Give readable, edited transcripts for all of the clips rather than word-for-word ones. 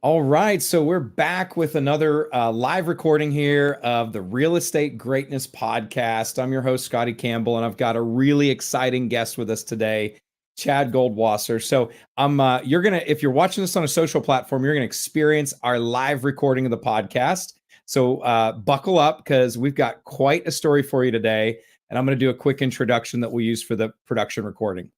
All right, so we're back with another live recording here of the Real Estate Greatness Podcast. I'm your host, Scotty Campbell, and I've got a really exciting guest with us today, Chad Goldwasser. So you're gonna, if you're watching this on a social platform, you're gonna experience our live recording of the podcast. So buckle up because we've got quite a story for you today, and I'm gonna do a quick introduction that we use for the production recording.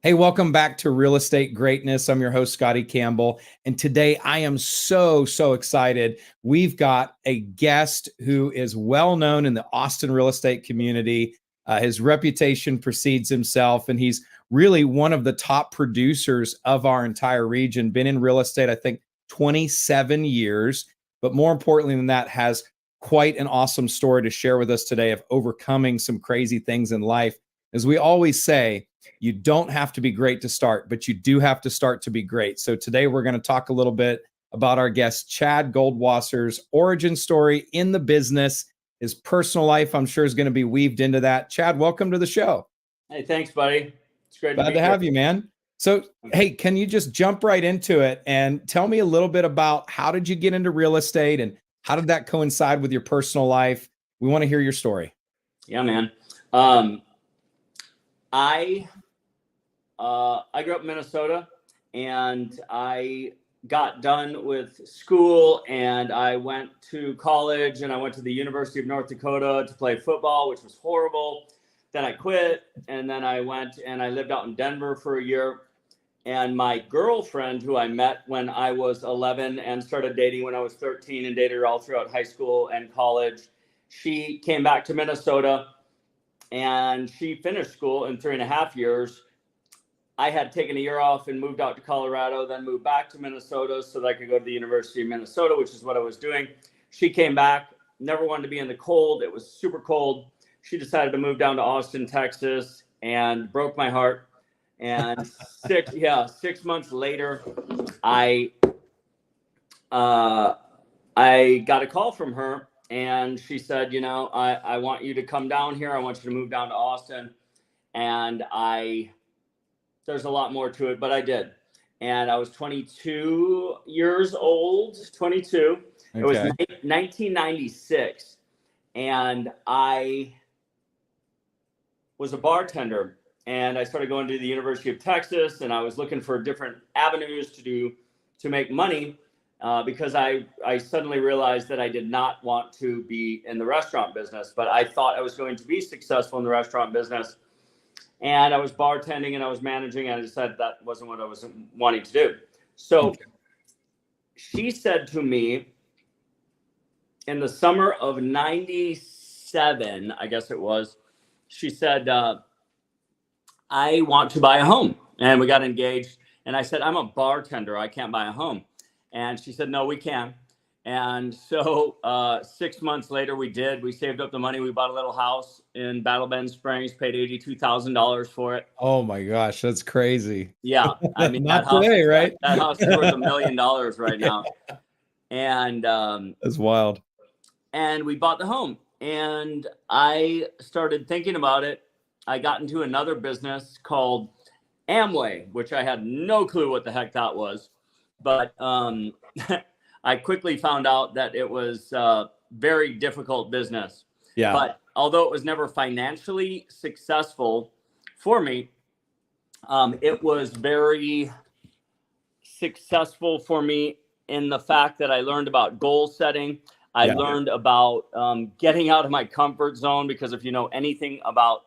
Hey, welcome back to Real Estate Greatness. I'm your host, Scotty Campbell. And today I am so excited. We've got a guest who is well known in the Austin real estate community. His reputation precedes himself, and he's really one of the top producers of our entire region. Been in real estate, I think, 27 years. But more importantly than that, has quite an awesome story to share with us today of overcoming some crazy things in life. As we always say, you don't have to be great to start, but you do have to start to be great. So today we're going to talk a little bit about our guest, Chad Goldwasser's origin story in the business. His personal life, I'm sure, is going to be weaved into that. Chad, welcome to the show. Hey, thanks, buddy. It's great to have you, man. So, hey, can you just jump right into it and tell me a little bit about how did you get into real estate and how did that coincide with your personal life? We want to hear your story. Yeah, man. I grew up in Minnesota, and I got done with school, and I went to college, and I went to the University of North Dakota to play football, which was horrible. Then I quit, and then I went and I lived out in Denver for a year. And my girlfriend, who I met when I was 11 and started dating when I was 13 and dated her all throughout high school and college, she came back to Minnesota. And she finished school in 3.5 years. I had taken a year off and moved out to Colorado, then moved back to Minnesota so that I could go to the University of Minnesota, which is what I was doing. She came back, never wanted to be in the cold. It was super cold. She decided to move down to Austin, Texas, and broke my heart. And 6 months later, I got a call from her. And she said, I want you to come down here. I want you to move down to Austin. And there's a lot more to it, but I did. And I was 22 years old, 22. Okay. It was 1996. And I was a bartender. And I started going to the University of Texas. And I was looking for different avenues to make money. Because I suddenly realized that I did not want to be in the restaurant business, but I thought I was going to be successful in the restaurant business. And I was bartending and I was managing, and I decided that wasn't what I was wanting to do. So she said to me in the summer of 97, I guess it was, she said, I want to buy a home. And we got engaged. And I said, I'm a bartender. I can't buy a home. And she said, no, we can. And so 6 months later, we did. We saved up the money. We bought a little house in Battle Bend Springs, paid $82,000 for it. Oh, my gosh. That's crazy. Yeah. I mean, Not today, right? That house is worth $1 million right now. And that's wild. And we bought the home. And I started thinking about it. I got into another business called Amway, which I had no clue what the heck that was. But I quickly found out that it was a very difficult business. Yeah. But although it was never financially successful for me, it was very successful for me in the fact that I learned about goal setting. I learned about getting out of my comfort zone, because if you know anything about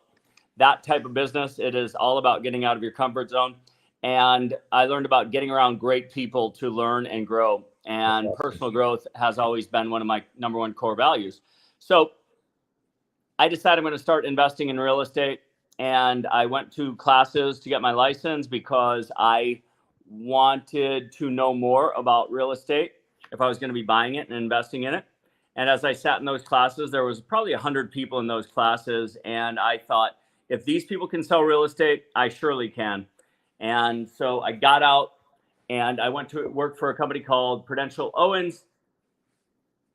that type of business, it is all about getting out of your comfort zone. And I learned about getting around great people to learn and grow. And personal growth has always been one of my number one core values. So I decided I'm going to start investing in real estate. And I went to classes to get my license because I wanted to know more about real estate if I was going to be buying it and investing in it. And as I sat in those classes, there was probably 100 people in those classes. And I thought, if these people can sell real estate, I surely can. And so I got out and I went to work for a company called Prudential Owens.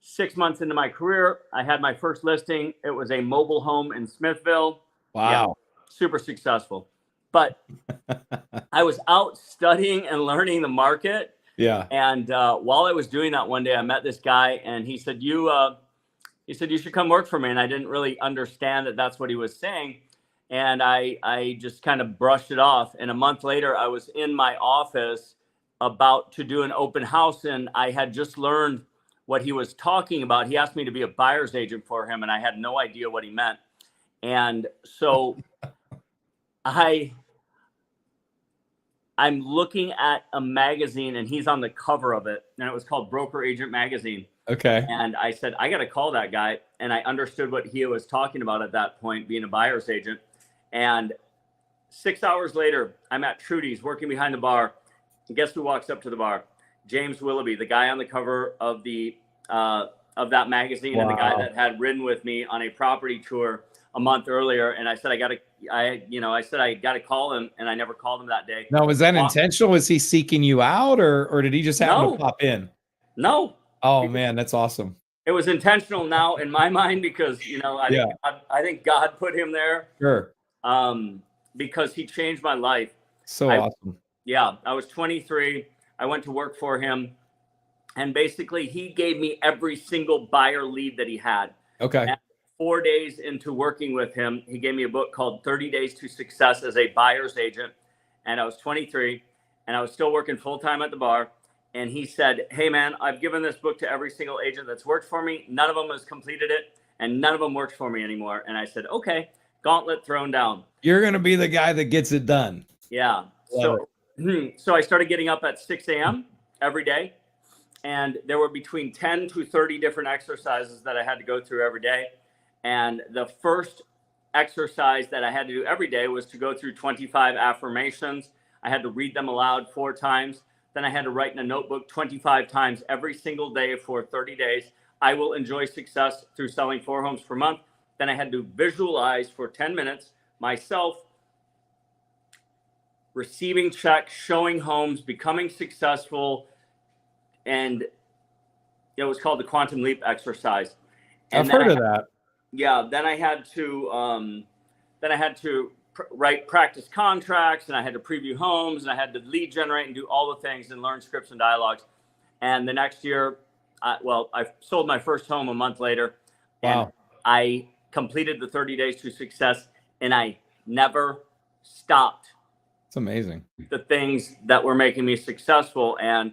6 months into my career, I had my first listing. It was a mobile home in Smithville. Wow. Yeah, super successful. But I was out studying and learning the market Yeah. And while I was doing that one day, I met this guy, and he said, he said, you should come work for me. And I didn't really understand that that's what he was saying. And I just kind of brushed it off. And a month later, I was in my office about to do an open house, and I had just learned what he was talking about. He asked me to be a buyer's agent for him, and I had no idea what he meant. And so I'm looking at a magazine, and he's on the cover of it, and it was called Broker Agent Magazine. Okay. And I said, I got to call that guy. And I understood what he was talking about at that point, being a buyer's agent. And 6 hours later, I'm at Trudy's working behind the bar. And guess who walks up to the bar? James Willoughby, the guy on the cover of of that magazine. Wow. And the guy that had ridden with me on a property tour a month earlier. And I said, I got to call him, and I never called him that day. Now, was that intentional? Was he seeking you out, or did he just happen to pop in? No. Oh man, that's awesome. It was intentional now in my mind, because, I think God put him there. Sure. Because he changed my life. So awesome. Yeah. I was 23. I went to work for him, and basically he gave me every single buyer lead that he had. Okay. And 4 days into working with him, he gave me a book called 30 Days to Success as a Buyer's Agent. And I was 23, and I was still working full-time at the bar. And he said, hey man, I've given this book to every single agent that's worked for me. None of them has completed it, and none of them works for me anymore. And I said, okay, gauntlet thrown down. You're going to be the guy that gets it done. Yeah. So I started getting up at 6 a.m. every day. And there were between 10 to 30 different exercises that I had to go through every day. And the first exercise that I had to do every day was to go through 25 affirmations. I had to read them aloud 4 times. Then I had to write in a notebook 25 times every single day for 30 days. I will enjoy success through selling 4 homes per month. Then I had to visualize for 10 minutes myself receiving checks, showing homes, becoming successful. And it was called the Quantum Leap exercise. And I've heard of that. Yeah. Then I had to write practice contracts, and I had to preview homes, and I had to lead generate and do all the things and learn scripts and dialogues. And the next year, I sold my first home a month later. Wow. And I completed the 30 Days to Success, and I never stopped. It's amazing. The things that were making me successful. And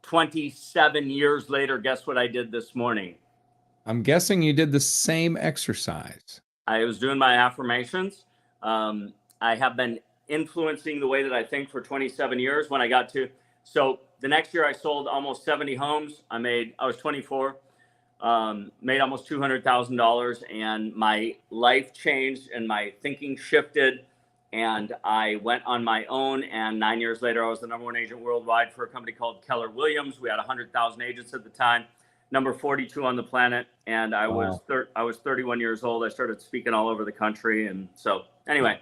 27 years later, guess what I did this morning? I'm guessing you did the same exercise. I was doing my affirmations. I have been influencing the way that I think for 27 years. So the next year I sold almost 70 homes. I was 24, made almost $200,000, and my life changed and my thinking shifted, and I went on my own. And 9 years later, I was the #1 agent worldwide for a company called Keller Williams. We had 100,000 agents at the time, number 42 on the planet. And I was 31 years old. I started speaking all over the country. And so anyway,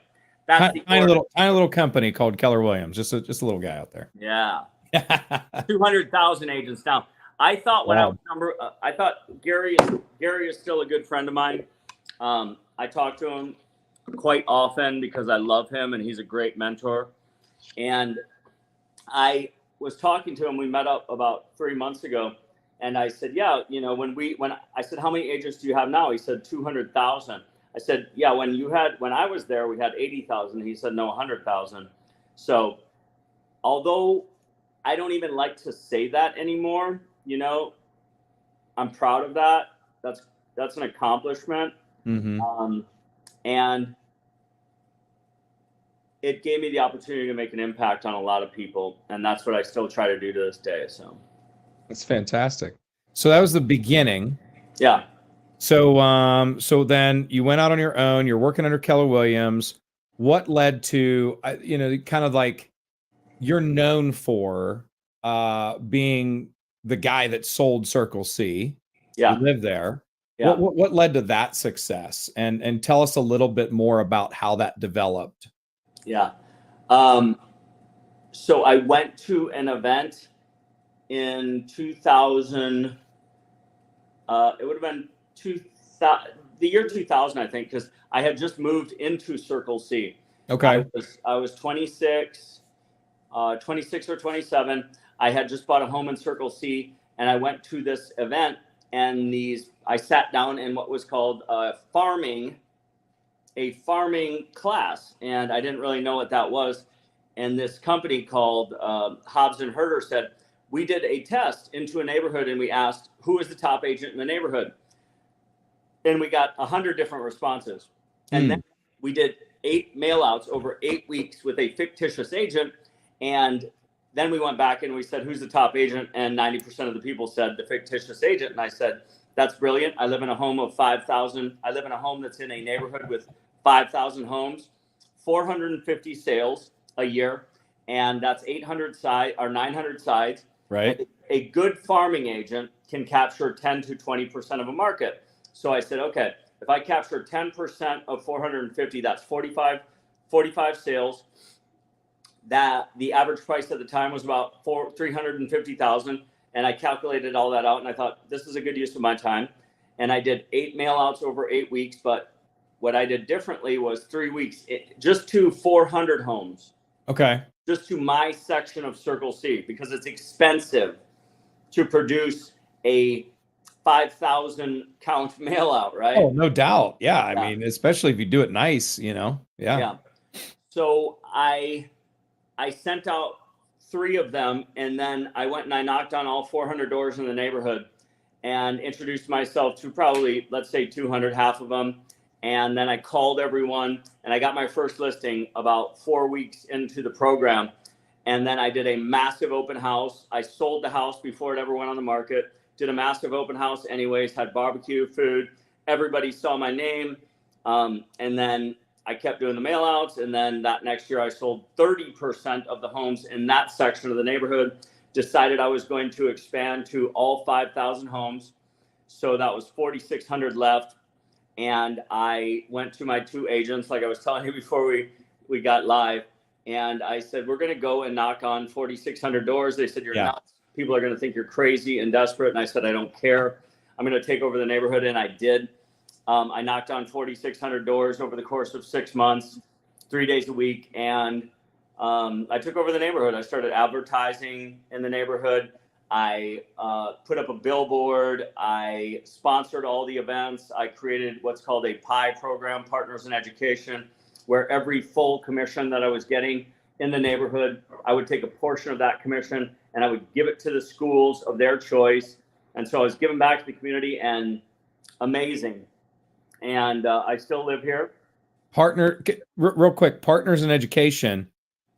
that's tiny little company called Keller Williams. Just a little guy out there. Yeah. 200,000 agents now. I thought I thought Gary is still a good friend of mine. I talk to him quite often because I love him, and he's a great mentor. And I was talking to him. We met up about 3 months ago. And I said, yeah, when I said, how many agents do you have now? He said, 200,000. I said, yeah, when I was there, we had 80,000. He said, no, 100,000. So although I don't even like to say that anymore, I'm proud of that. That's an accomplishment. Mm-hmm. And it gave me the opportunity to make an impact on a lot of people. And that's what I still try to do to this day. So that's fantastic. So that was the beginning. Yeah. So then you went out on your own. You're working under Keller Williams. What led to, kind of like you're known for being the guy that sold Circle C. Yeah. You live there. Yeah. What led to that success? And tell us a little bit more about how that developed. Yeah. So I went to an event in 2000. It would have been the year 2000, I think, because I had just moved into Circle C. Okay. I was 26. 26 or 27. I had just bought a home in Circle C, and I went to this event, and I sat down in what was called a farming class, and I didn't really know what that was. And this company called Hobbs and Herder said, we did a test into a neighborhood, and we asked who is the top agent in the neighborhood, and we got 100 different responses. And then we did 8 mailouts over 8 weeks with a fictitious agent, and then we went back and we said, who's the top agent? And 90% of the people said the fictitious agent. And I said, that's brilliant. I live in a home of 5,000. I live in a home that's in a neighborhood with 5,000 homes, 450 sales a year, and that's 900 sides. Right. A good farming agent can capture 10 to 20% of a market. So I said, okay, if I capture 10% of 450, that's 45 sales. That the average price at the time was about $350,000, and I calculated all that out, and I thought this is a good use of my time. And I did 8 mailouts over 8 weeks, but what I did differently was 3 weeks just to 400 homes. Okay. Just to my section of Circle C, because it's expensive to produce a 5,000 count mail out, right? Oh, no doubt. Yeah. I mean, especially if you do it nice, Yeah. So I sent out 3 of them, and then I went and I knocked on all 400 doors in the neighborhood and introduced myself to probably, let's say 200, half of them. And then I called everyone, and I got my first listing about 4 weeks into the program. And then I did a massive open house. I sold the house before it ever went on the market, did a massive open house anyways, had barbecue, food. Everybody saw my name. And then I kept doing the mail outs. And then that next year I sold 30% of the homes in that section of the neighborhood, decided I was going to expand to all 5,000 homes. So that was 4,600 left. And I went to my 2 agents, like I was telling you before we got live. And I said, we're going to go and knock on 4,600 doors. They said, you're nuts. People are going to think you're crazy and desperate. And I said, I don't care. I'm going to take over the neighborhood. And I did. I knocked on 4,600 doors over the course of 6 months, 3 days a week. And I took over the neighborhood. I started advertising in the neighborhood. I put up a billboard. I sponsored all the events. I created what's called a PIE program, Partners in Education, where every full commission that I was getting in the neighborhood, I would take a portion of that commission and I would give it to the schools of their choice. And so I was giving back to the community, and amazing. And I still live here. Real quick, Partners in Education.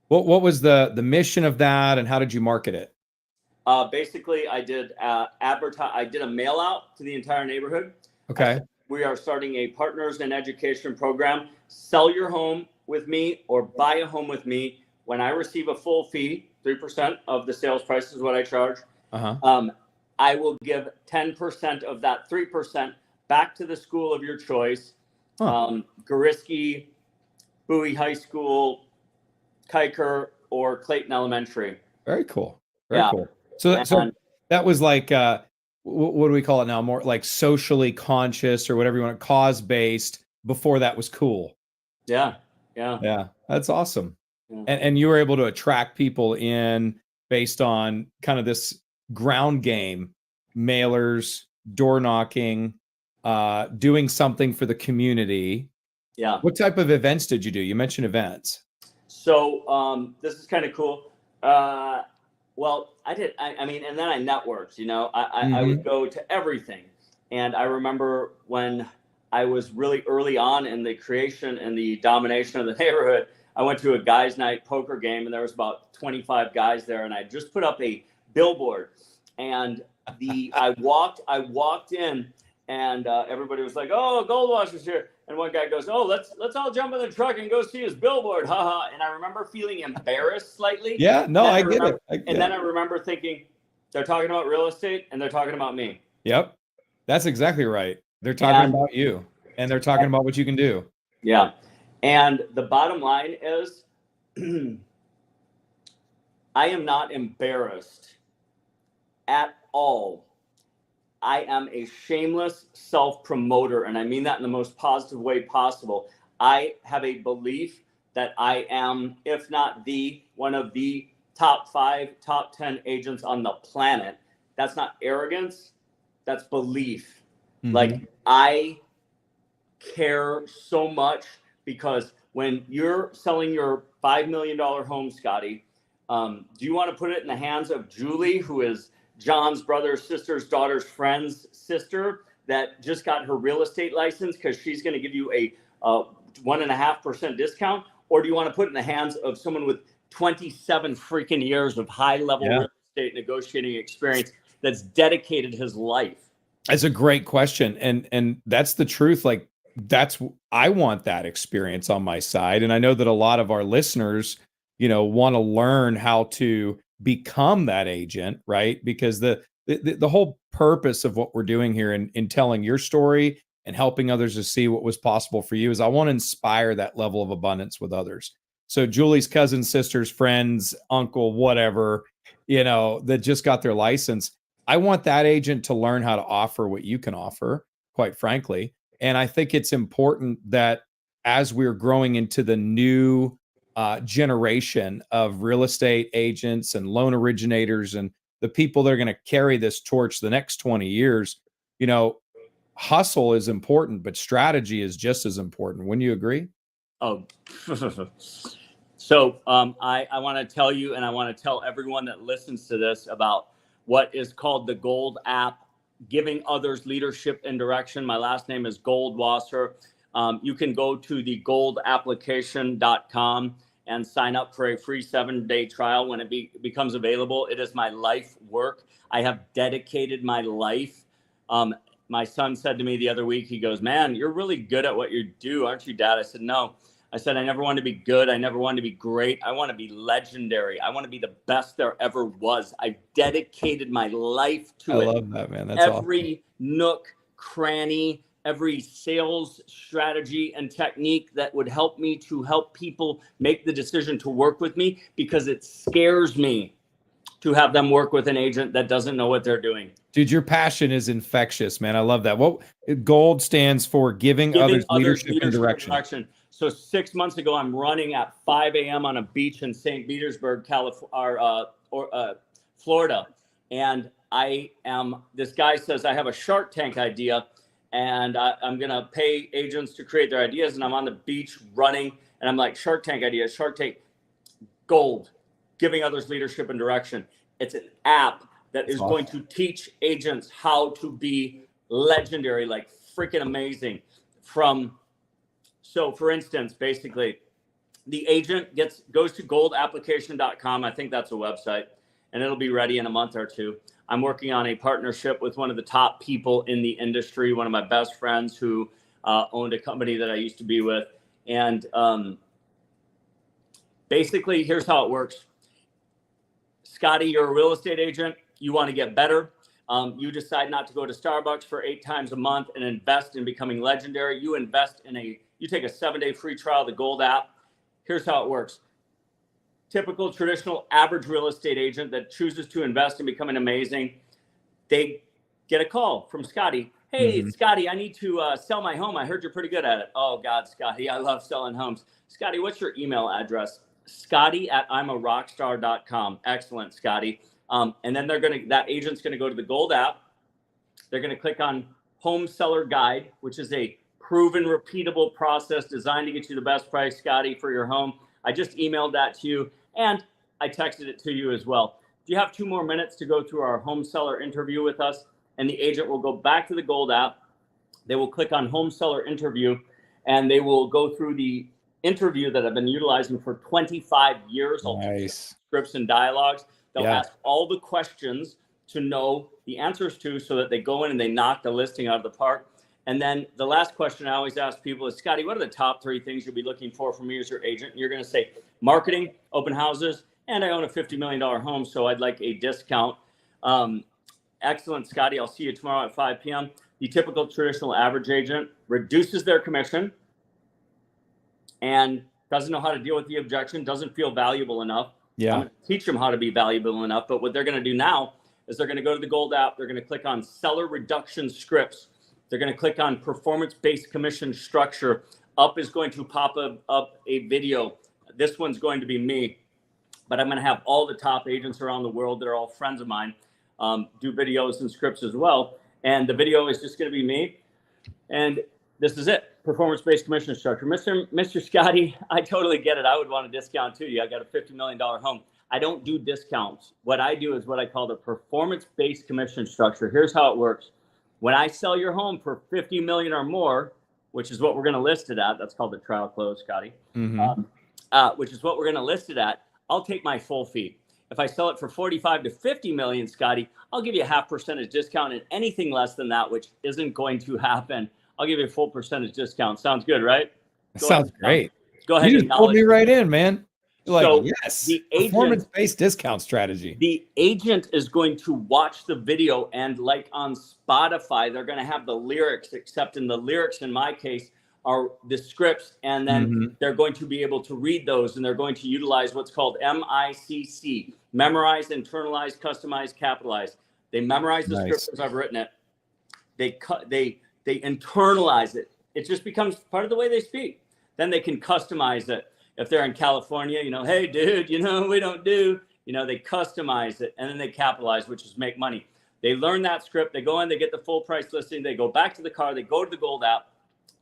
What was the mission of that, and how did you market it? Basically, I did I did a mail out to the entire neighborhood. Okay. We are starting a Partners in Education program. Sell your home with me or buy a home with me. When I receive a full fee, 3% of the sales price is what I charge. I will give 10% of that 3% back to the school of your choice. Gariski, Bowie High School, Kiker, or Clayton Elementary. Very cool. Very cool. So that was like, what do we call it now? More like socially conscious, or whatever you want, cause-based. Before that was cool. Yeah. That's awesome. Yeah. And you were able to attract people in based on kind of this ground game, mailers, door knocking, doing something for the community. Yeah. What type of events did you do? You mentioned events. So this is kind of cool. Well, I did. I mean, and then I networked. I would go to everything. And I remember when I was really early on in the creation and the domination of the neighborhood, I went to a guys' night poker game, and there was about 25 guys there, and I just put up a billboard. And I walked in, and everybody was like, "Oh, Goldwasser's here." And one guy goes, "Oh, let's all jump in the truck and go see his billboard." Haha. And I remember feeling embarrassed slightly. Yeah, no, I get it. And then I remember thinking, they're talking about real estate and they're talking about me. Yep. That's exactly right. They're talking about you, and they're talking about what you can do. Yeah. And the bottom line is, I am not embarrassed at all. I am a shameless self-promoter, and I mean that in the most positive way possible. I have a belief that I am, if not one of the top 5, top 10 agents on the planet. That's not arrogance. That's belief. Like, I care so much because when you're selling your $5 million home, Scotty, do you want to put it in the hands of Julie, who is John's brother's sister's daughter's friend's sister that just got her real estate license because she's going to give you a 1.5% discount? Or do you want to put it in the hands of someone with 27 freaking years of high level real estate negotiating experience that's dedicated his life? That's a great question. And that's the truth. Like, I want that experience on my side. And I know that a lot of our listeners, want to learn how to become that agent, right? Because the whole purpose of what we're doing here in telling your story and helping others to see what was possible for you is I want to inspire that level of abundance with others. So Julie's cousin, sisters, friends, uncle, whatever, that just got their license. I want that agent to learn how to offer what you can offer, quite frankly. And I think it's important that as we're growing into the new generation of real estate agents and loan originators and the people that are going to carry this torch the next 20 years, hustle is important, but strategy is just as important. Wouldn't you agree? Oh, so I want to tell you, and I want to tell everyone that listens to this about what is called the Gold app, giving others leadership and direction. My last name is Goldwasser. You can go to the goldapplication.com and sign up for a free 7-day trial when it becomes available. It is my life work. I have dedicated my life. My son said to me the other week, he goes, "Man, you're really good at what you do, aren't you, Dad?" I said, "No." I said, "I never wanted to be good. I never wanted to be great. I want to be legendary. I want to be the best there ever was." I dedicated my life to it. I love that, man. That's every nook, cranny, every sales strategy and technique that would help me to help people make the decision to work with me, because it scares me to have them work with an agent that doesn't know what they're doing. Dude, your passion is infectious, man. I love that. What GOLD stands for? Giving others leadership and direction. So 6 months ago, I'm running at 5 a.m. on a beach in St. Petersburg, Florida. And this guy says, I have a Shark Tank idea, and I'm going to pay agents to create their ideas. And I'm on the beach running, and I'm like, Shark Tank idea, Shark Tank, GOLD, giving others leadership and direction. It's an app that is going to teach agents how to be legendary, like freaking amazing. So for instance, basically the agent goes to goldapplication.com. I think that's a website, and it'll be ready in a month or two. I'm working on a partnership with one of the top people in the industry, one of my best friends who owned a company that I used to be with. And basically, here's how it works. Scotty, you're a real estate agent. You want to get better. You decide not to go to Starbucks for 8 times a month and invest in becoming legendary. You take a 7-day free trial of the GOLD app. Here's how it works. Typical traditional average real estate agent that chooses to invest in becoming amazing, they get a call from Scotty. Hey, Scotty, I need to sell my home. I heard you're pretty good at it. Oh, God, Scotty, I love selling homes. Scotty, what's your email address? Scotty@I'mARockstar.com. Excellent, Scotty. And then that agent's going to go to the GOLD app. They're going to click on Home Seller Guide, which is a proven, repeatable process designed to get you the best price, Scotty, for your home. I just emailed that to you, and I texted it to you as well. Do you have 2 more minutes to go through our home seller interview with us? And the agent will go back to the GOLD app. They will click on Home Seller Interview, and they will go through the interview that I've been utilizing for 25 years. Nice. Scripts and dialogues. They'll ask all the questions to know the answers to, so that they go in and they knock the listing out of the park. And then the last question I always ask people is, Scotty, what are the top 3 things you'll be looking for from me as your agent? And you're going to say marketing, open houses, and I own a $50 million home, so I'd like a discount. Excellent, Scotty. I'll see you tomorrow at 5 p.m. The typical traditional average agent reduces their commission and doesn't know how to deal with the objection, doesn't feel valuable enough. Yeah. I'm going to teach them how to be valuable enough. But what they're going to do now is they're going to go to the GOLD app. They're going to click on seller reduction scripts. They're going to click on performance-based commission structure. Up is going to pop up a video. This one's going to be me. but I'm going to have all the top agents around the world that are all friends of mine do videos and scripts as well. And the video is just going to be me. And this is it. Performance-based commission structure. Mr. Scotty, I totally get it. I would want a discount too. I got a $50 million home. I don't do discounts. What I do is what I call the performance-based commission structure. Here's how it works. When I sell your home for 50 million or more, which is what we're going to list it at, that's called the trial close, Scotty, which is what we're going to list it at, I'll take my full fee. If I sell it for 45 to 50 million, Scotty, I'll give you a 0.5% discount, and anything less than that, which isn't going to happen, I'll give you a full percentage discount. Sounds good, right? Sounds great. Go ahead. You just pulled me right in, man. Like, so yes, the agent, performance-based discount strategy. The agent is going to watch the video, and like on Spotify, they're going to have the lyrics, except in the lyrics, in my case, are the scripts, and then they're going to be able to read those, and they're going to utilize what's called MICC, memorize, internalize, customize, capitalize. They memorize the script as I've written it. They internalize it. It just becomes part of the way they speak. Then they can customize it. If they're in California, hey, dude, we don't do, they customize it, and then they capitalize, which is make money. They learn that script. They go in, they get the full price listing. They go back to the car. They go to the Gold app.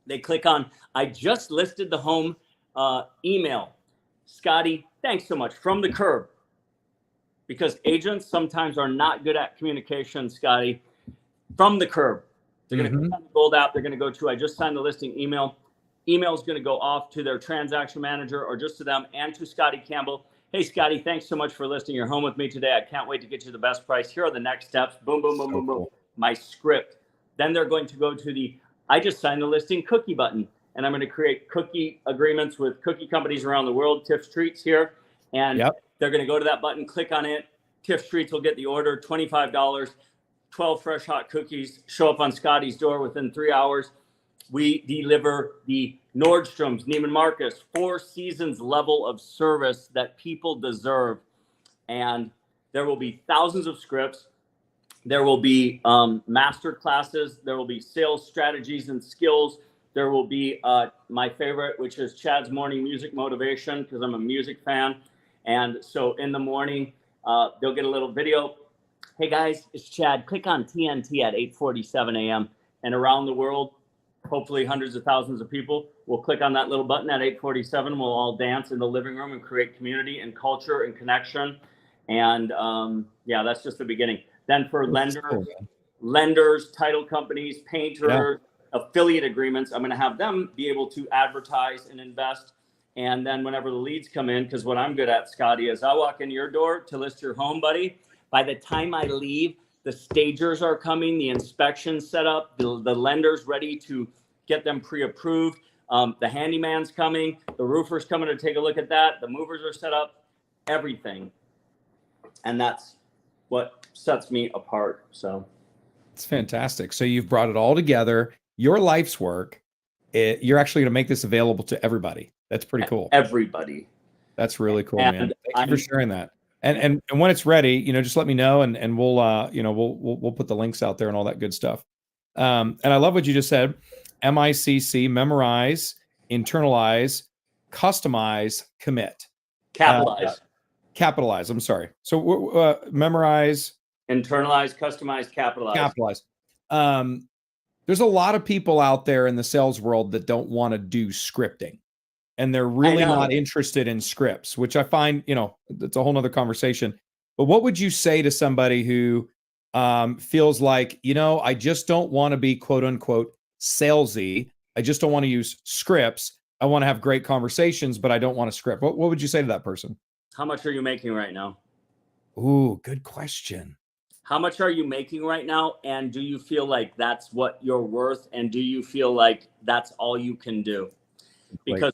They click on, I just listed the home email. Scotty, thanks so much. From the curb. Because agents sometimes are not good at communication, Scotty. From the curb. They're going to click on the Gold app. They're going to go to, I just signed the listing email. Email is going to go off to their transaction manager or just to them and to Scotty Campbell. Hey, Scotty, thanks so much for listing your home with me today. I can't wait to get you the best price. Here are the next steps. Boom, boom, boom, boom, boom. My script. Then they're going to go to the I just signed the listing cookie button, and I'm going to create cookie agreements with cookie companies around the world. Tiff's Treats here. And they're going to go to that button, click on it. Tiff's Treats will get the order, $25, 12 fresh hot cookies, show up on Scotty's door within 3 hours. We deliver the Nordstrom's, Neiman Marcus, 4 seasons level of service that people deserve. And there will be thousands of scripts. There will be master classes. There will be sales strategies and skills. There will be my favorite, which is Chad's morning music motivation, because I'm a music fan. And so in the morning, they'll get a little video. Hey guys, it's Chad. Click on TNT at 8:47 a.m. And around the world, hopefully hundreds of thousands of people will click on that little button at 8:47. We'll all dance in the living room and create community and culture and connection. And that's just the beginning. Then for lenders, title companies, painters, affiliate agreements, I'm going to have them be able to advertise and invest. And then whenever the leads come in, because what I'm good at, Scotty, is I walk in your door to list your home, buddy. By the time I leave, the stagers are coming, the inspection's set up, the lender's ready to get them pre-approved. The handyman's coming, the roofer's coming to take a look at that. The movers are set up, everything. And that's what sets me apart. So it's fantastic. So you've brought it all together, your life's work. You're actually going to make this available to everybody. That's pretty cool. Everybody. That's really cool, man. Thank you for sharing that. And when it's ready, just let me know, and we'll we'll put the links out there and all that good stuff. And I love what you just said. MICC, memorize, internalize, customize, commit. Capitalize. I'm sorry. So memorize, internalize, customize, capitalize. There's a lot of people out there in the sales world that don't want to do scripting, and they're really not interested in scripts, which I find, it's a whole nother conversation. But what would you say to somebody who feels like, I just don't want to be quote unquote salesy. I just don't want to use scripts. I want to have great conversations, but I don't want to script. What would you say to that person? How much are you making right now? Ooh, good question. How much are you making right now? And do you feel like that's what you're worth? And do you feel like that's all you can do? Because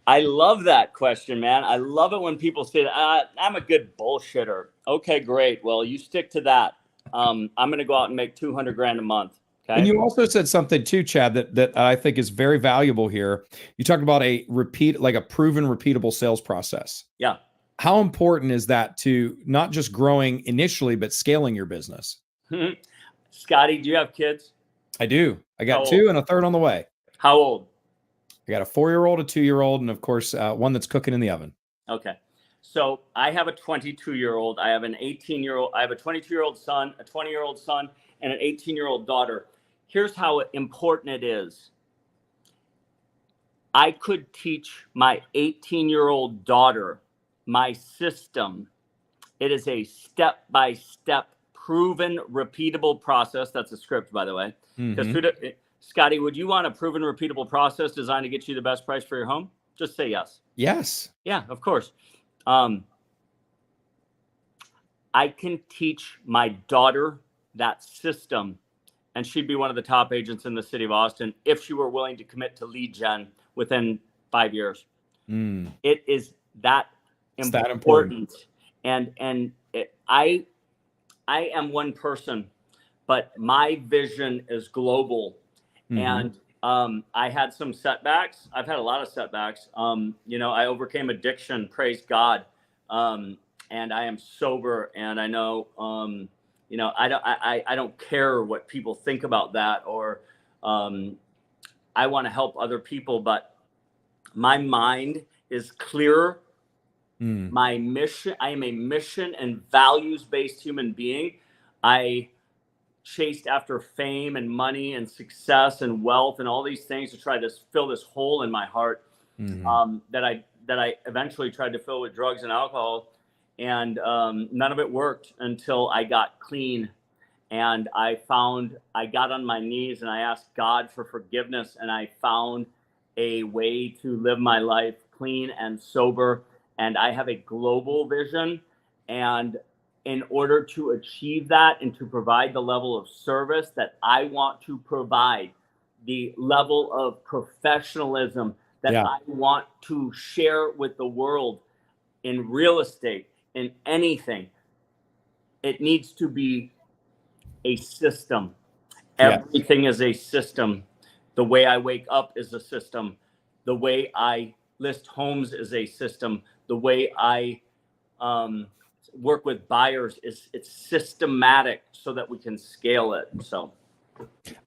I love that question, man. I love it when people say that I'm a good bullshitter. Okay, great. Well, you stick to that. I'm going to go out and make $200,000 a month. Okay. And you also said something too, Chad, that I think is very valuable here. You talked about a proven, repeatable sales process. Yeah. How important is that to not just growing initially, but scaling your business? Scotty, do you have kids? I do. I got 2 and a third on the way. How old? I got a 4-year-old, a 2-year-old, and of course, one that's cooking in the oven. Okay. So I have a 22-year-old. I have an 18-year-old. I have a 22-year-old son, a 20-year-old son, and an 18-year-old daughter. Here's how important it is. I could teach my 18-year-old daughter my system. It is a step-by-step, proven, repeatable process. That's a script, by the way. Because Scotty, would you want a proven, repeatable process designed to get you the best price for your home? Just say yes. Yes. Yeah, of course. I can teach my daughter that system, and she'd be one of the top agents in the city of Austin if she were willing to commit to lead gen within 5 years. It is that important. I am one person, but my vision is global. And I had some setbacks. I've had a lot of setbacks. I overcame addiction, praise God. And I am sober, and I know, I don't care what people think about that, or I want to help other people, but my mind is clear. My mission, I am a mission and values-based human being. I chased after fame and money and success and wealth and all these things to try to fill this hole in my heart that I eventually tried to fill with drugs and alcohol. And none of it worked until I got clean. And I got on my knees and I asked God for forgiveness. And I found a way to live my life clean and sober. And I have a global vision. And in order to achieve that and to provide the level of service that I want to provide, the level of professionalism that I want to share with the world in real estate, in anything, it needs to be a system. Everything is a system. The way I wake up is a system. The way I list homes is a system. The way I work with buyers it's systematic so that we can scale it. So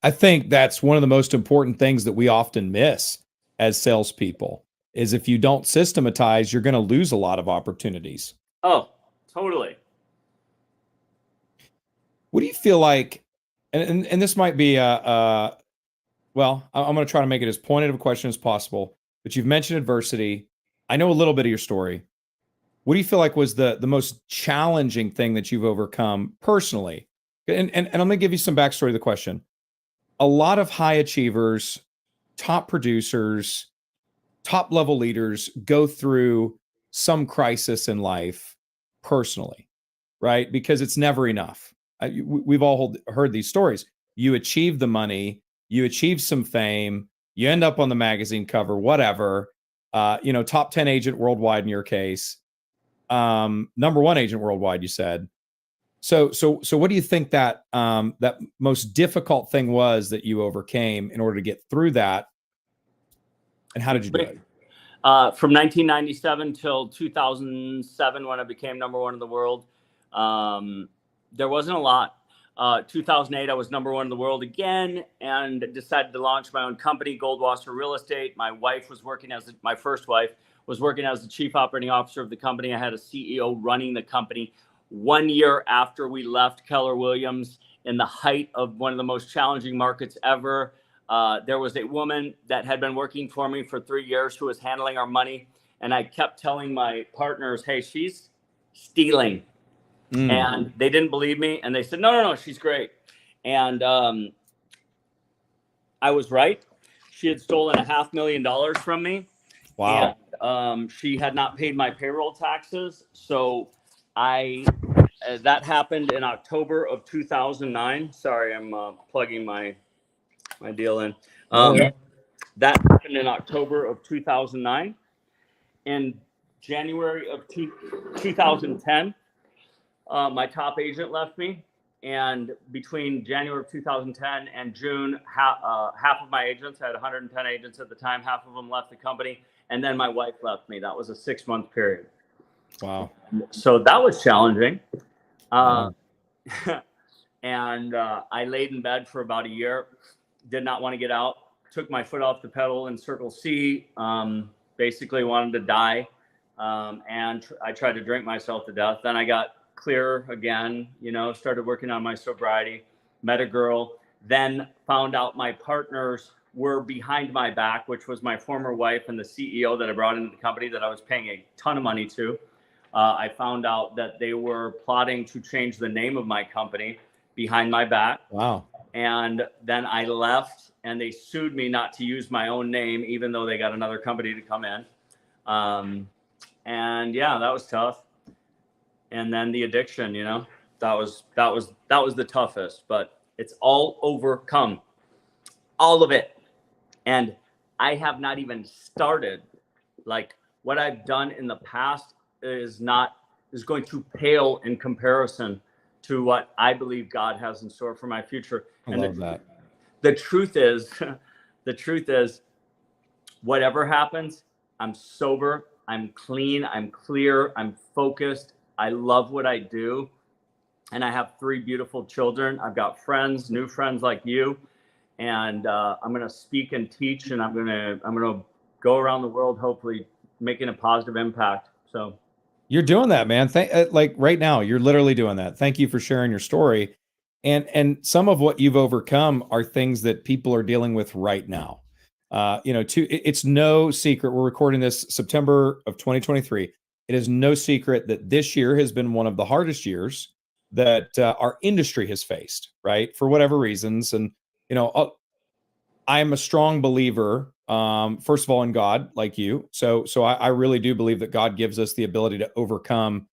I think that's one of the most important things that we often miss as salespeople is if you don't systematize, you're going to lose a lot of opportunities. Oh, totally. What do you feel like, and this might be well, I'm going to try to make it as pointed of a question as possible, but you've mentioned adversity. I know a little bit of your story. What do you feel like was the most challenging thing that you've overcome personally? And I'm going to give you some backstory to the question. A lot of high achievers, top producers, top level leaders go through some crisis in life personally, right? Because it's never enough. We've all heard these stories. You achieve the money, you achieve some fame, you end up on the magazine cover, whatever, top 10 agent worldwide in your case, number one agent worldwide, you said. So what do you think that that most difficult thing was that you overcame in order to get through that? And how did you do it? From 1997 till 2007, when I became number one in the world, there wasn't a lot. 2008, I was number one in the world again, and decided to launch my own company, Goldwasser Real Estate. My first wife was working as the chief operating officer of the company. I had a CEO running the company. 1 year after we left Keller Williams, in the height of one of the most challenging markets ever, there was a woman that had been working for me for 3 years who was handling our money. And I kept telling my partners, hey, she's stealing. And they didn't believe me. And they said, no, she's great. And I was right. She had stolen $500,000 from me. Wow. And she had not paid my payroll taxes. So that happened in October of 2009. Sorry, I'm plugging my deal in. That happened in October of 2009. In January of 2010, my top agent left me. And between January of 2010 and June, half of my agents, I had 110 agents at the time, half of them left the company. And then my wife left me. That was a 6-month period. Wow. So that was challenging. And I laid in bed for about a year, did not want to get out, took my foot off the pedal in Circle C, basically wanted to die. and I tried to drink myself to death. Then I got clear again, started working on my sobriety, met a girl, then found out my partners were behind my back, which was my former wife and the CEO that I brought into the company that I was paying a ton of money to. I found out that they were plotting to change the name of my company behind my back. Wow. And then I left and they sued me not to use my own name, even though they got another company to come in. And yeah, that was tough. And then the addiction, that was the toughest, but it's all overcome, all of it. And I have not even started. Like, what I've done in the past is going to pale in comparison to what I believe God has in store for my future. I love that. The truth is, whatever happens, I'm sober, I'm clean, I'm clear, I'm focused. I love what I do. And I have 3 beautiful children. I've got friends, new friends like you. And I'm going to speak and teach, and I'm going to go around the world, hopefully making a positive impact. So you're doing that, man. Like right now, you're literally doing that. Thank you for sharing your story. And some of what you've overcome are things that people are dealing with right now. It's no secret. We're recording this September of 2023. It is no secret that this year has been one of the hardest years that our industry has faced, right? For whatever reasons. And, I'm a strong believer, first of all, in God, like you. So I really do believe that God gives us the ability to overcome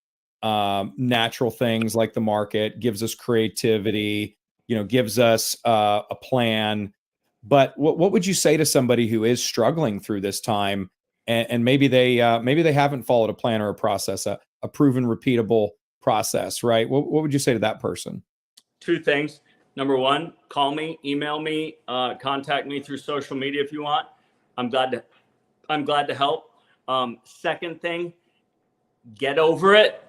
natural things like the market, gives us creativity, gives us a plan. But what would you say to somebody who is struggling through this time, and maybe they haven't followed a plan or a process, a proven, repeatable process, right? What would you say to that person? 2 things. Number 1, call me, email me, contact me through social media if you want. I'm glad to help. Second thing, get over it.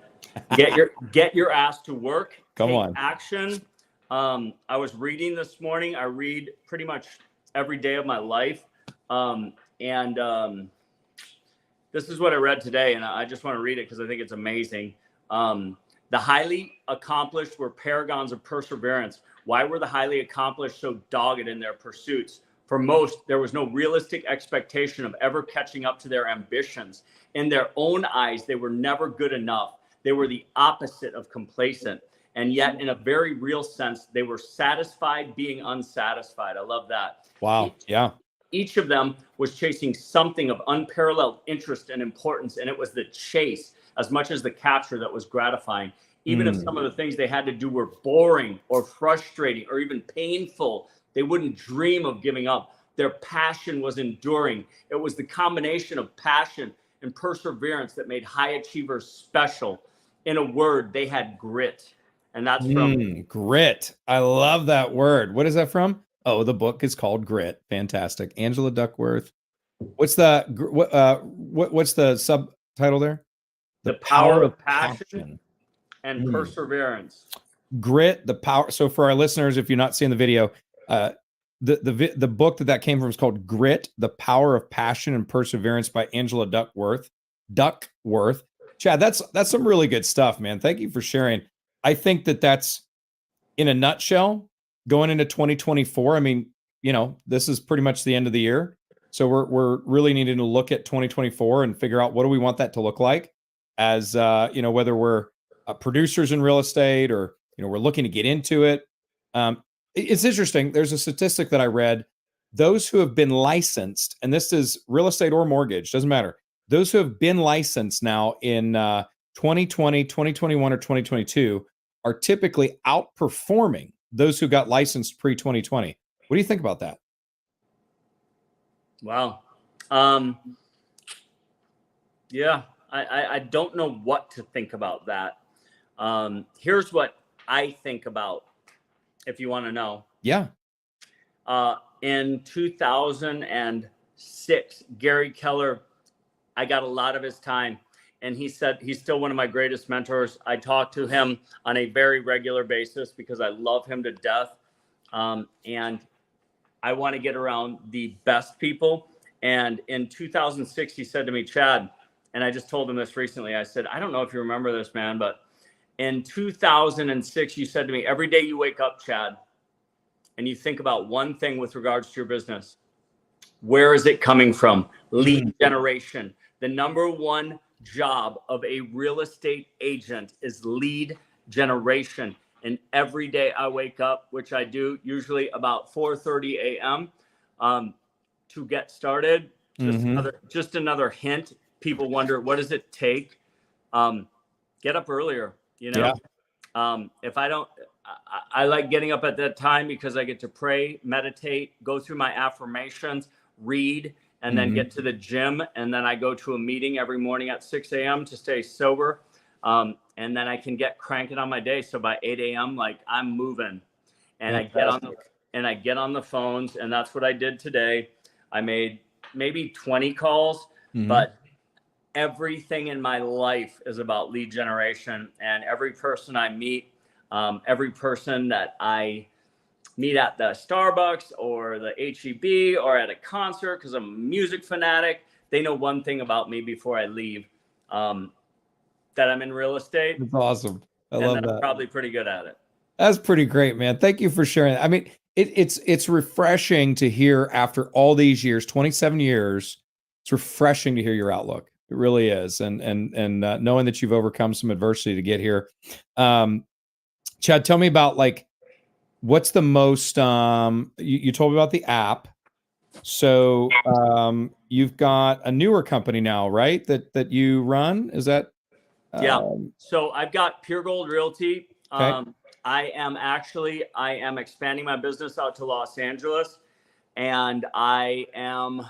Get your ass to work. Come Take on. action. I was reading this morning. I read pretty much every day of my life. This is what I read today, and I just want to read it because I think it's amazing. The highly accomplished were paragons of perseverance. Why were the highly accomplished so dogged in their pursuits? For most, there was no realistic expectation of ever catching up to their ambitions. In their own eyes, they were never good enough. They were the opposite of complacent. And yet, in a very real sense, they were satisfied being unsatisfied. I love that. Wow. Yeah. Each of them was chasing something of unparalleled interest and importance, and it was the chase as much as the capture that was gratifying. Even if some of the things they had to do were boring or frustrating or even painful, they wouldn't dream of giving up. Their passion was enduring. It was the combination of passion and perseverance that made high achievers special. In a word, they had grit. And that's from Grit. I love that word. What is that from? Oh, the book is called Grit. Fantastic. Angela Duckworth. What's the what's the subtitle there? The power of passion and perseverance. Grit, the power. So for our listeners, if you're not seeing the video, the book that came from is called Grit, the Power of Passion and Perseverance by Angela Duckworth. Chad, that's some really good stuff, man. Thank you for sharing. I think that's in a nutshell going into 2024. I mean, this is pretty much the end of the year. So we're really needing to look at 2024 and figure out what do we want that to look like as, whether we're producers in real estate or, we're looking to get into it. It's interesting. There's a statistic that I read. Those who have been licensed, and this is real estate or mortgage, doesn't matter. Those who have been licensed now in 2020, 2021, or 2022 are typically outperforming those who got licensed pre-2020. What do you think about that? Wow. Yeah, I don't know what to think about that. Here's what I think about, if you want to know. Yeah. In 2006, Gary Keller, I got a lot of his time, and he said he's still one of my greatest mentors. I talk to him on a very regular basis because I love him to death. And I want to get around the best people. And in 2006, he said to me, Chad, And I just told him this recently. I said, I don't know if you remember this, man, but in 2006, you said to me, every day you wake up, Chad, and you think about one thing with regards to your business, where is it coming from? Lead generation. The number one job of a real estate agent is lead generation. And every day I wake up, which I do usually about 4:30 a.m. To get started. Just another hint. People wonder, what does it take? Get up earlier, you know? If I don't, I like getting up at that time because I get to pray, meditate, go through my affirmations, read, and then get to the gym. And then I go to a meeting every morning at 6 a.m. to stay sober. And then I can get cranking on my day. So by 8 a.m., like I'm moving, and I get on the phones, and that's what I did today. I made maybe 20 calls, but everything in my life is about lead generation. And every person I meet, every person that I meet at the Starbucks or the HEB or at a concert, because I'm a music fanatic, they know one thing about me before I leave, that I'm in real estate. That's awesome. I love that. I'm probably pretty good at it. That's pretty great, man. Thank you for sharing. I mean, it's refreshing to hear after all these years, 27 years. It's refreshing to hear your outlook. It really is, and knowing that you've overcome some adversity to get here. Chad, tell me about like what's the most. You told me about the app. So you've got a newer company now, right? That you run. Is that? Yeah. So I've got Pure Gold Realty. Okay. I am expanding my business out to Los Angeles, and I am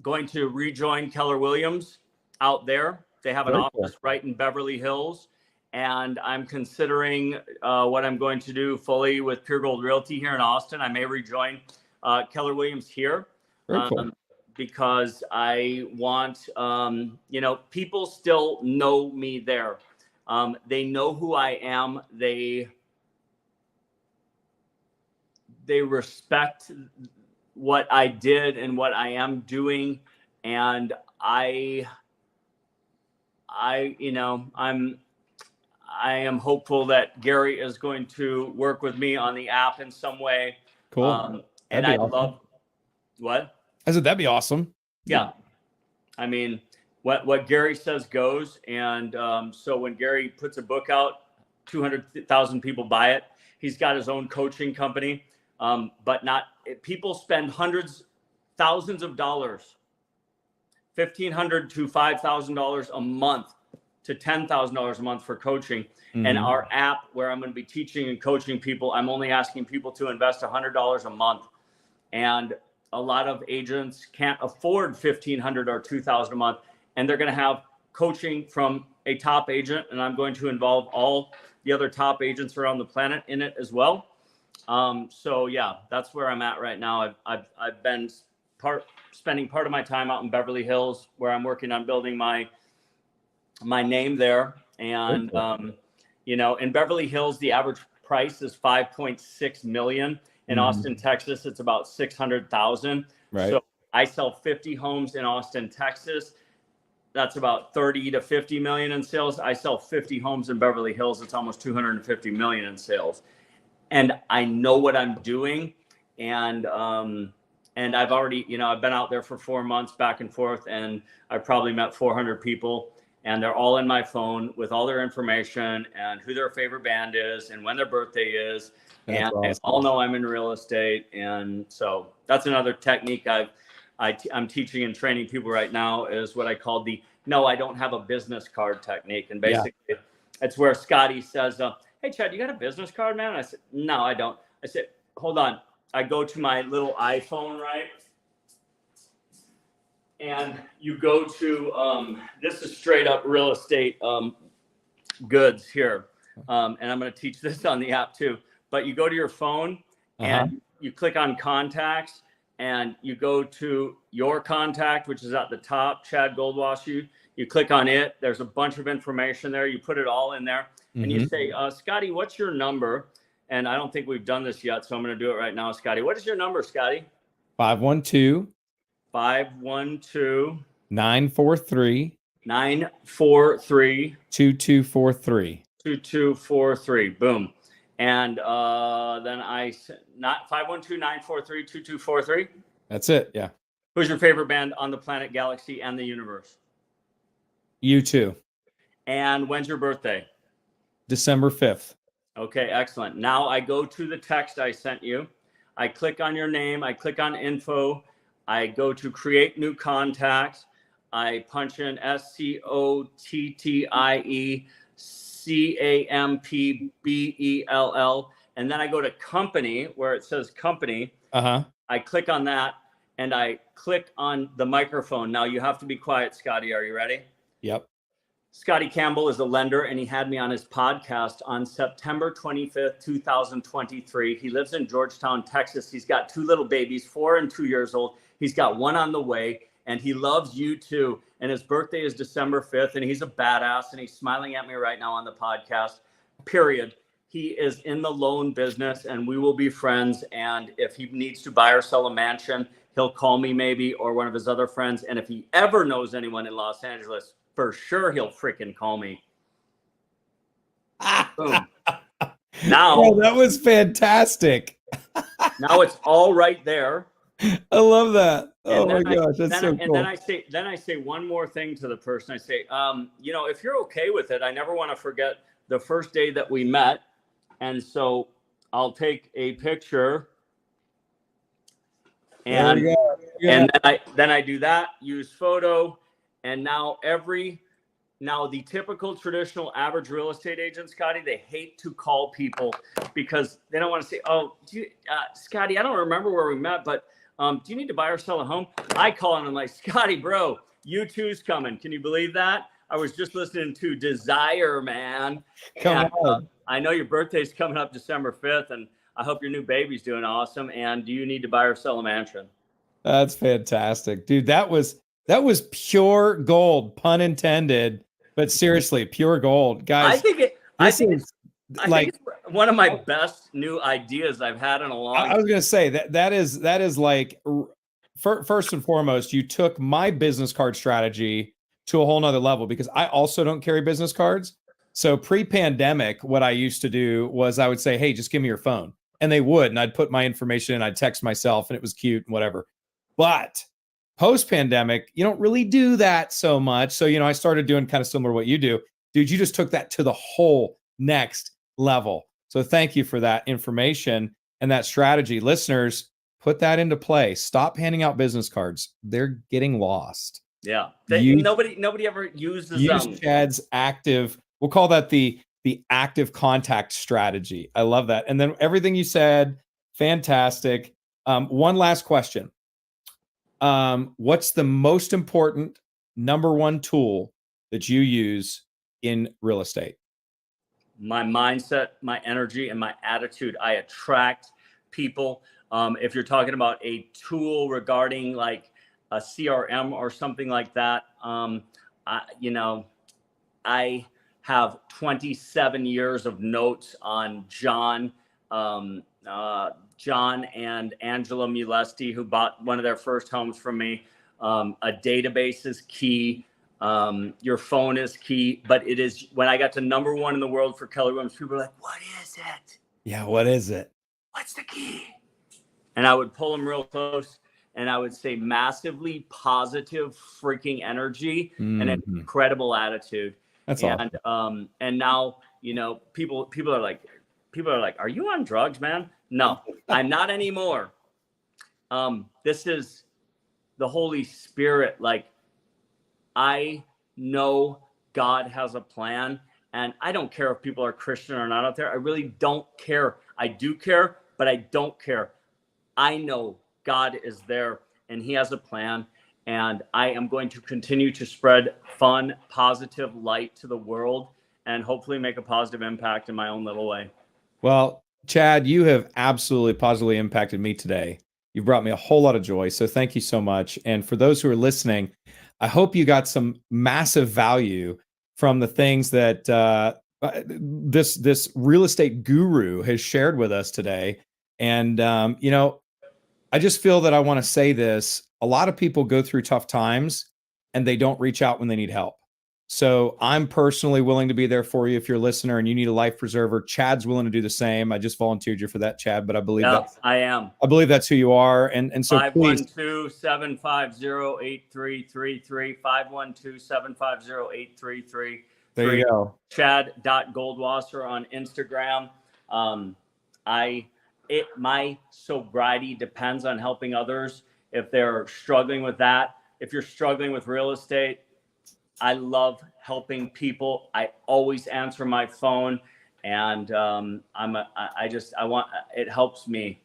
going to rejoin Keller Williams out there. They have an office right in Beverly Hills, and I'm considering what I'm going to do fully with Pure Gold Realty here in Austin. I may rejoin Keller Williams here. Because I want, people still know me there. They know who I am. They respect what I did and what I am doing. And I am hopeful that Gary is going to work with me on the app in some way. Cool. And I love what? I said, that'd be awesome. Yeah. I mean, what Gary says goes. And so when Gary puts a book out, 200,000 people buy it. He's got his own coaching company, but people spend thousands of dollars, $1,500 to $5,000 a month to $10,000 a month for coaching. And our app, where I'm going to be teaching and coaching people, I'm only asking people to invest $100 a month. And a lot of agents can't afford $1,500 or $2,000 a month, and they're going to have coaching from a top agent, and I'm going to involve all the other top agents around the planet in it as well. So yeah, that's where I'm at right now. I've been spending part of my time out in Beverly Hills, where I'm working on building my name there. And in Beverly Hills, the average price is $5.6 million. In Austin, Texas, it's about 600,000. Right. So I sell 50 homes in Austin, Texas. That's about 30 to 50 million in sales. I sell 50 homes in Beverly Hills. It's almost 250 million in sales. And I know what I'm doing. And I've already, I've been out there for 4 months back and forth, and I've probably met 400 people, and they're all in my phone with all their information and who their favorite band is and when their birthday is. That's and awesome. They all know I'm in real estate. And so that's another technique I'm teaching and training people right now, is what I call the no, I don't have a business card technique. And basically it's where Scotty says, hey, Chad, you got a business card, man? And I said, no, I don't. I said, hold on. I go to my little iPhone, right? And you go to, this is straight up real estate goods here. And I'm going to teach this on the app too. But you go to your phone and you click on contacts, and you go to your contact, which is at the top, Chad Goldwasser. You click on it. There's a bunch of information there. You put it all in there, and you say, Scotty, what's your number? And I don't think we've done this yet, so I'm going to do it right now, Scotty. What is your number, Scotty? 512 512 943 943 2243. 2243. Boom. And then not 512-943-2243. That's it. Yeah. Who's your favorite band on the planet, galaxy, and the universe? U2. And when's your birthday? December 5th. Okay, excellent. Now I go to the text I sent you. I click on your name. I click on info. I go to create new contacts. I punch in SCOTTIECAMPBELL. And then I go to company where it says company. I click on that and I click on the microphone. Now you have to be quiet, Scotty. Are you ready? Yep. Scotty Campbell is a lender, and he had me on his podcast on September 25th, 2023. He lives in Georgetown, Texas. He's got 2 little babies, 4 and 2 years old. He's got 1 on the way, and he loves you too. And his birthday is December 5th, and he's a badass, and he's smiling at me right now on the podcast, period. He is in the loan business, and we will be friends. And if he needs to buy or sell a mansion, he'll call me maybe, or one of his other friends. And if he ever knows anyone in Los Angeles, for sure he'll freaking call me. Boom. Now, oh, that was fantastic. Now it's all right there. I love that. Oh my gosh, that's so cool. And then I say one more thing to the person. I say, if you're okay with it, I never want to forget the first day that we met. And so I'll take a picture. And then I do that, use photo. And now the typical traditional average real estate agent, Scotty, they hate to call people because they don't want to say, oh, Scotty, I don't remember where we met, but do you need to buy or sell a home? I call and I'm like, Scotty, bro, U2's coming. Can you believe that? I was just listening to Desire, man. Come on. I know your birthday's coming up December 5th, and I hope your new baby's doing awesome. And do you need to buy or sell a mansion? That's fantastic, dude. That was pure gold, pun intended, but seriously, pure gold, guys. I think it's one of my best new ideas I've had in a long time. I was going to say that is like, first and foremost, you took my business card strategy to a whole nother level, because I also don't carry business cards. So pre-pandemic, what I used to do was I would say, hey, just give me your phone. And they would, and I'd put my information in, I'd text myself, and it was cute and whatever. But post-pandemic, you don't really do that so much. So, I started doing kind of similar to what you do. Dude, you just took that to the whole next level. So thank you for that information and that strategy. Listeners, put that into play. Stop handing out business cards. They're getting lost. Yeah. Nobody ever uses them. Chad's active, we'll call that the active contact strategy. I love that. And then everything you said, fantastic. One last question. What's the most important number one tool that you use in real estate? My mindset, my energy, and my attitude. I attract people. If you're talking about a tool regarding like a CRM or something like that, I have 27 years of notes on John and Angela Mulesti, who bought one of their first homes from me. A database is key. Your phone is key. But it is, when I got to number one in the world for Keller Williams, people were like, what is it? Yeah, what is it? What's the key? And I would pull them real close, and I would say massively positive freaking energy and an incredible attitude. That's awesome. And now, people are like, are you on drugs, man? No, I'm not anymore. This is the Holy Spirit. Like, I know God has a plan, and I don't care if people are Christian or not out there. I really don't care. I do care, but I don't care. I know God is there, and he has a plan, and I am going to continue to spread fun, positive light to the world, and hopefully make a positive impact in my own little way. Well, Chad, you have absolutely positively impacted me today. You brought me a whole lot of joy. So thank you so much. And for those who are listening, I hope you got some massive value from the things that this real estate guru has shared with us today. And, I just feel that I want to say this. A lot of people go through tough times and they don't reach out when they need help. So I'm personally willing to be there for you if you're a listener and you need a life preserver. Chad's willing to do the same. I just volunteered you for that, Chad, but I believe I am. I believe that's who you are. And so please. 512-750-8333, 512-750-8333. There you go. Chad.Goldwasser on Instagram. My sobriety depends on helping others. If they're struggling with that, if you're struggling with real estate, I love helping people. I always answer my phone, and it helps me.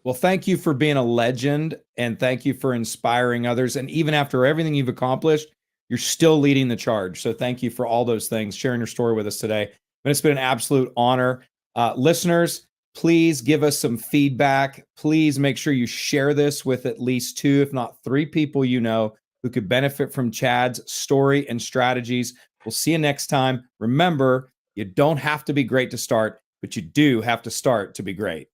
Well, thank you for being a legend, and thank you for inspiring others. And even after everything you've accomplished, you're still leading the charge. So thank you for all those things, sharing your story with us today. But it's been an absolute honor. Listeners, please give us some feedback. Please make sure you share this with at least 2, if not 3 people you know who could benefit from Chad's story and strategies. We'll see you next time. Remember, you don't have to be great to start, but you do have to start to be great.